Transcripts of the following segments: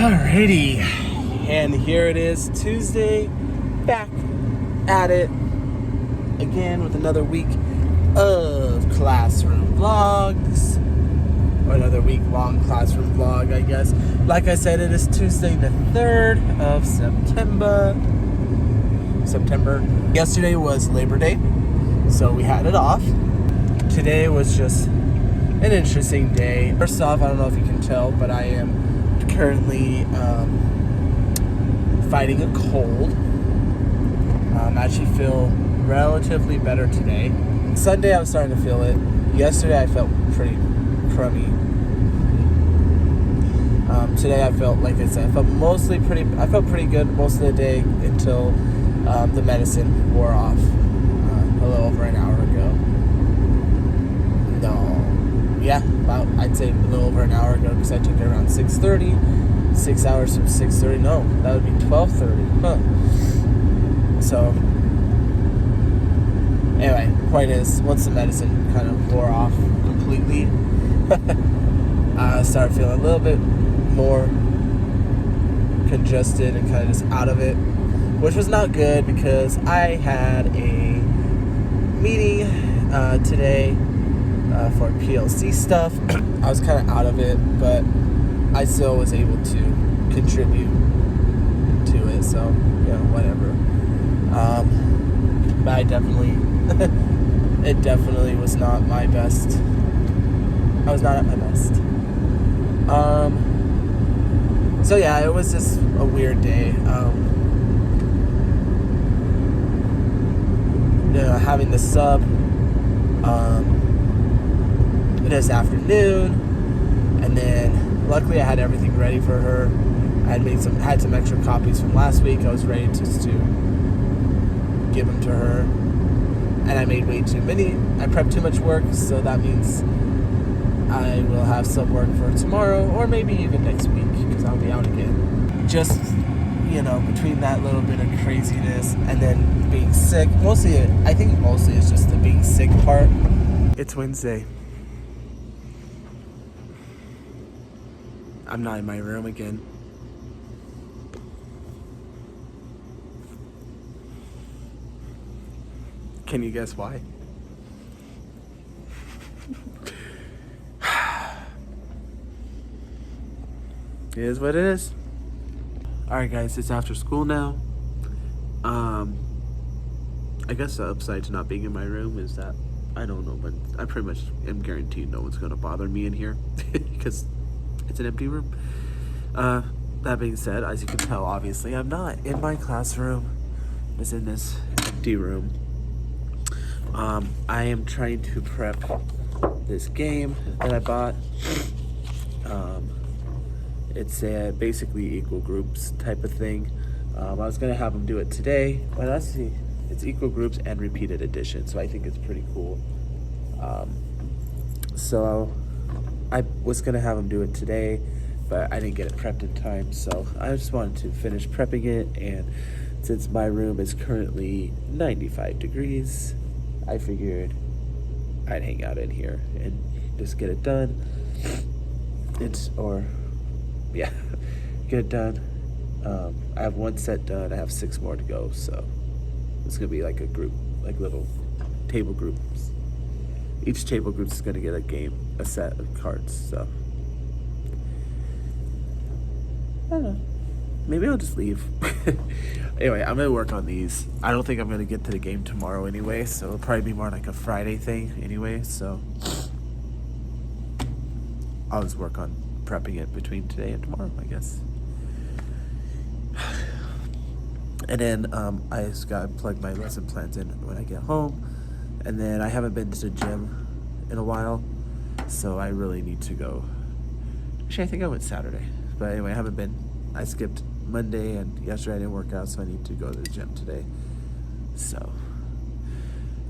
Alrighty, and here it is, Tuesday, back at it again with another week of classroom vlogs, or another week-long classroom vlog, I guess. Like I said, it is Tuesday the 3rd of September. Yesterday was Labor Day, so we had it off. Today was just an interesting day. First off, I don't know if you can tell, but I am currently fighting a cold. I actually feel relatively better today. Sunday I was starting to feel it. Yesterday I felt pretty crummy. Today I felt, like I said, I felt pretty good most of the day until the medicine wore off a little over an hour ago. I'd say a little over an hour ago, because I took it around 6:30. 6 hours from 6:30. No, that would be 12:30. So, anyway, point is, once the medicine kind of wore off completely, I started feeling a little bit more congested and kind of just out of it, which was not good because I had a meeting today for PLC stuff. I was kind of out of it, but I still was able to contribute to it, so, whatever. But I definitely, it definitely was not my best. I was not at my best. So yeah, it was just a weird day. Having the sub this afternoon, and then luckily I had everything ready for her. I had some extra copies from last week. I was ready just to give them to her, and I made way too many. I prepped too much work, so that means I will have some work for tomorrow, or maybe even next week, because I'll be out again. Just, between that little bit of craziness and then being sick, I think mostly it's just the being sick part. It's Wednesday. I'm not in my room again. Can you guess why? It is what it is. Alright guys, it's after school now. I guess the upside to not being in my room is that, I don't know, but I pretty much am guaranteed no one's gonna bother me in here because it's an empty room. That being said, as you can tell, obviously I'm not in my classroom. I'm just in this empty room. I am trying to prep this game that I bought. It's a basically equal groups type of thing. I was gonna have them do it today, but let's see. It's equal groups and repeated edition, so I think it's pretty cool. So I was gonna have them do it today, but I didn't get it prepped in time, so I just wanted to finish prepping it. And since my room is currently 95 degrees, I figured I'd hang out in here and just get it done. Get it done. I have one set done. I have 6 more to go, so it's gonna be like a group, like little table groups. Each table group is gonna get a set of cards, so I don't know. Maybe I'll just leave. Anyway, I'm gonna work on these. I don't think I'm gonna get to the game tomorrow anyway, so it'll probably be more like a Friday thing anyway, so I'll just work on prepping it between today and tomorrow, I guess. And then I just gotta plug my lesson plans in when I get home. And then I haven't been to the gym in a while, so I really need to go. Actually, I think I went Saturday, but anyway, I haven't been. I skipped Monday, and yesterday I didn't work out, so I need to go to the gym today. So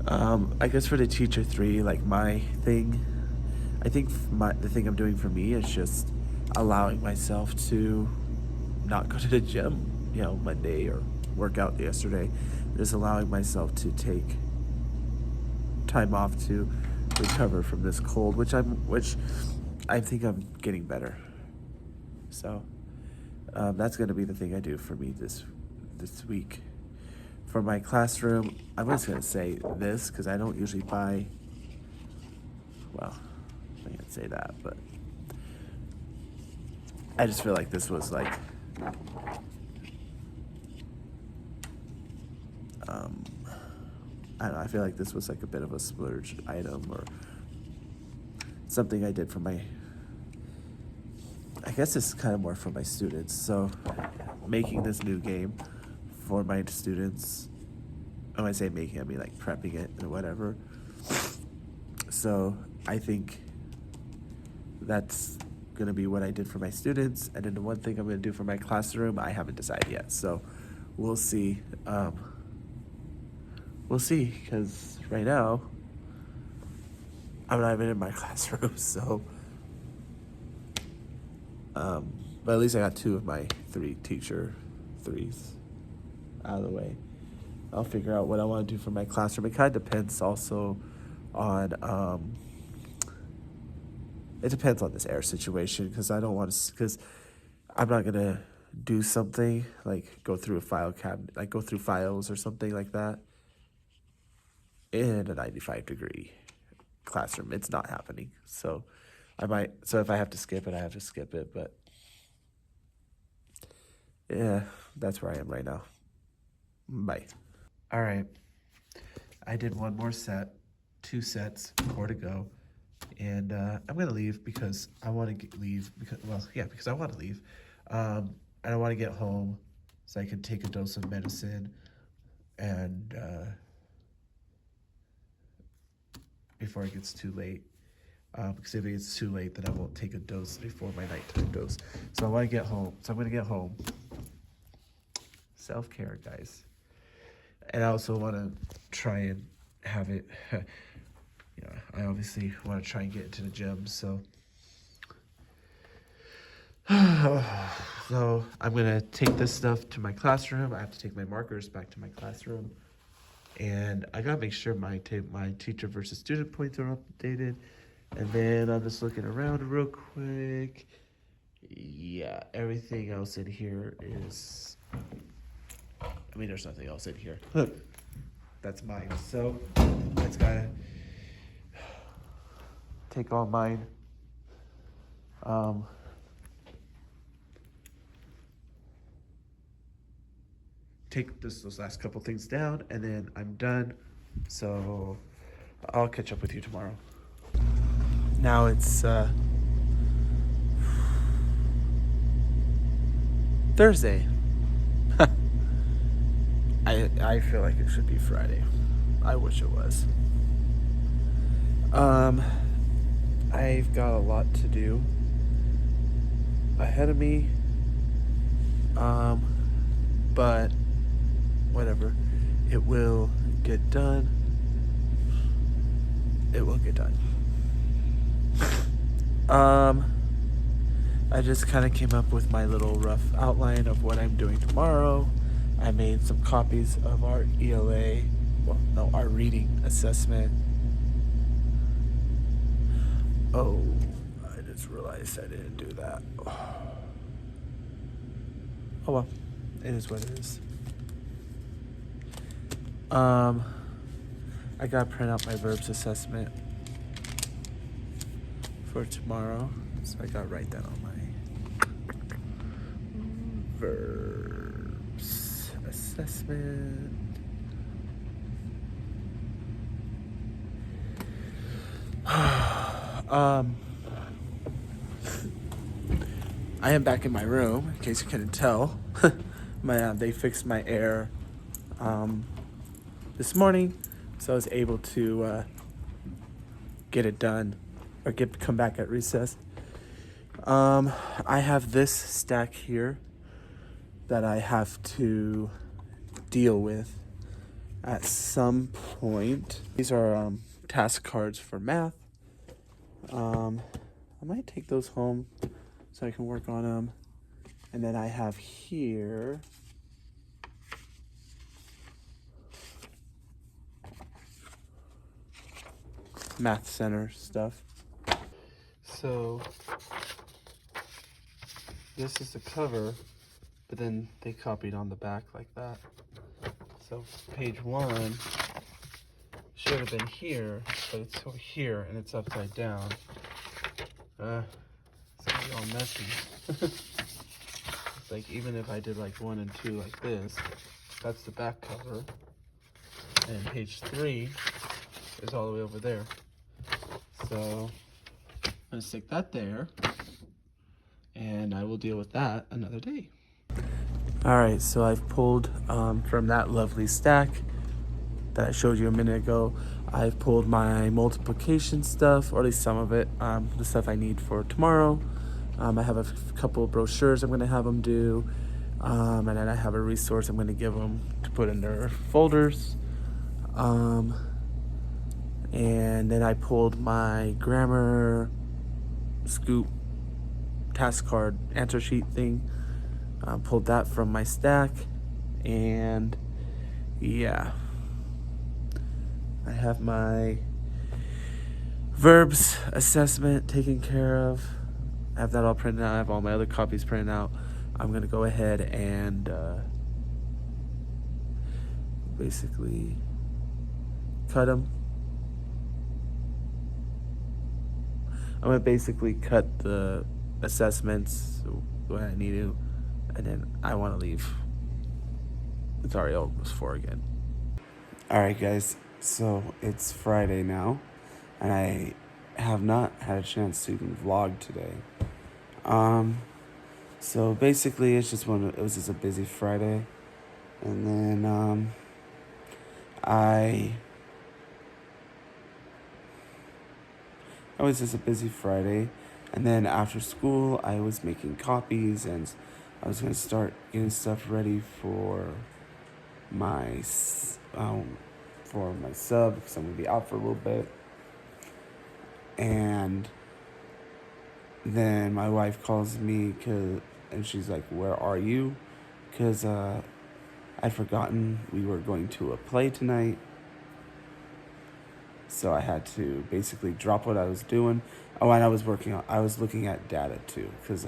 I guess for the teacher 3, like my thing, I think the thing I'm doing for me is just allowing myself to not go to the gym, Monday, or work out yesterday. Just allowing myself to take time off to recover from this cold, which I think I'm getting better. So That's going to be the thing I do for me this week. For my classroom, I'm just going to say this because I don't usually buy, well, I can't say that, but I just feel like this was like, I don't know, I feel like this was like a bit of a splurge item or something I did for my, I guess it's kind of more for my students. So making this new game for my students, when I say making, I mean like prepping it or whatever. So I think that's gonna be what I did for my students. And then the one thing I'm gonna do for my classroom, I haven't decided yet. So we'll see. We'll see, because right now, I'm not even in my classroom, so. But at least I got 2 of my 3 teacher 3s out of the way. I'll figure out what I want to do for my classroom. It kind of depends also on, it depends on this air situation, because I don't want to, because I'm not going to do something like go through a file cabinet, like go through files or something like that in a 95-degree classroom. It's not happening. So if I have to skip it, I have to skip it, but yeah, that's where I am right now. Bye. All right. I did one more set, 2 sets, 4 to go. And I'm going to leave because I want to leave because I want to leave. And I want to get home so I can take a dose of medicine and before it gets too late. Because if it gets too late, then I won't take a dose before my nighttime dose. So I want to get home. So I'm going to get home. Self-care, guys. And I also want to try and have it, I obviously want to try and get into the gym, so. So I'm going to take this stuff to my classroom. I have to take my markers back to my classroom. And I got to make sure my teacher versus student points are updated. And then I'm just looking around real quick. Yeah, everything else in here is, I mean, there's nothing else in here. That's mine. So I just gotta take all mine. Take those last couple things down, and then I'm done. So I'll catch up with you tomorrow. Now it's Thursday. I feel like it should be Friday. I wish it was. I've got a lot to do ahead of me. But whatever. It will get done. It will get done. I just kind of came up with my little rough outline of what I'm doing tomorrow. I made some copies of our ELA, our reading assessment. Oh, I just realized I didn't do that. Oh well, it is what it is. I gotta print out my verbs assessment for tomorrow, so I gotta write that on my verbs assessment. I am back in my room, in case you couldn't tell. They fixed my air this morning, so I was able to get it done, or come back at recess. I have this stack here that I have to deal with at some point. These are task cards for math. I might take those home so I can work on them. And then I have here Math Center stuff. So this is the cover but then they copied on the back like that. So page 1 should have been here, but it's over here and it's upside down. It's gonna be all messy. It's like, even if I did like 1 and 2 like this, that's the back cover, and page 3 is all the way over there. So I'm gonna stick that there, and I will deal with that another day. All right, so I've pulled from that lovely stack that I showed you a minute ago. I've pulled my multiplication stuff, or at least some of it, the stuff I need for tomorrow. I have a couple of brochures I'm gonna have them do, and then I have a resource I'm gonna give them to put in their folders. And then I pulled my grammar scoop task card answer sheet thing. Pulled that from my stack, and yeah, I have my verbs assessment taken care of. I have that all printed out. I have all my other copies printed out. I'm gonna go ahead and basically cut them. I'm gonna basically cut the assessments when I need to, and then I want to leave. It's already almost 4 again. All right, guys. So it's Friday now, and I have not had a chance to even vlog today. So basically, it was just a busy Friday, and then it was just a busy Friday, and then after school, I was making copies, and I was gonna start getting stuff ready for my sub, because I'm gonna be out for a little bit. And then my wife calls me and she's like, "Where are you?" Because I'd forgotten we were going to a play tonight. So I had to basically drop what I was doing. Oh, and I was looking at data too, because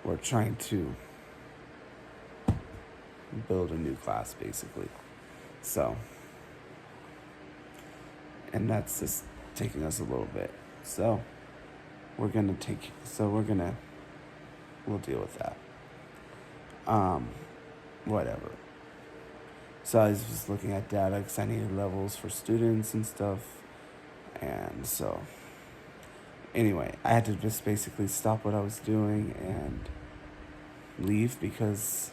we're trying to build a new class basically. So, and that's just taking us a little bit. So we'll deal with that. Whatever. So I was just looking at data because I needed levels for students and stuff. And so, anyway, I had to just basically stop what I was doing and leave because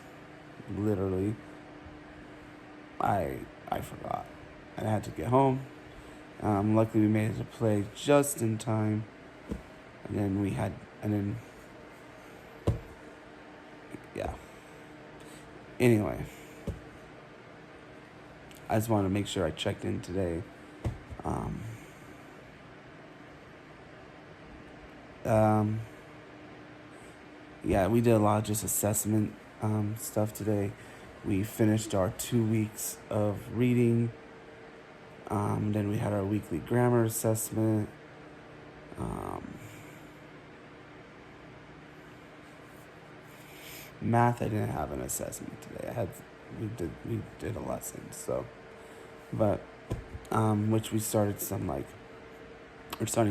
literally I forgot. And I had to get home. Luckily we made it to play just in time. And then yeah. Anyway, I just wanted to make sure I checked in today. Yeah, we did a lot of just assessment stuff today. We finished our 2 weeks of reading. Then we had our weekly grammar assessment. Math, I didn't have an assessment today. We did a lesson, so, but, which we're starting to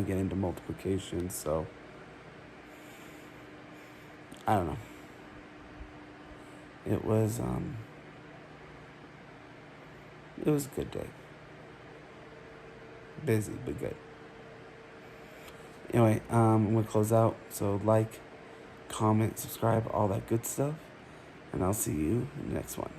get into multiplication, so, I don't know. It was a good day. Busy, but good. Anyway, I'm gonna close out, so like, comment, subscribe, all that good stuff, and I'll see you in the next one.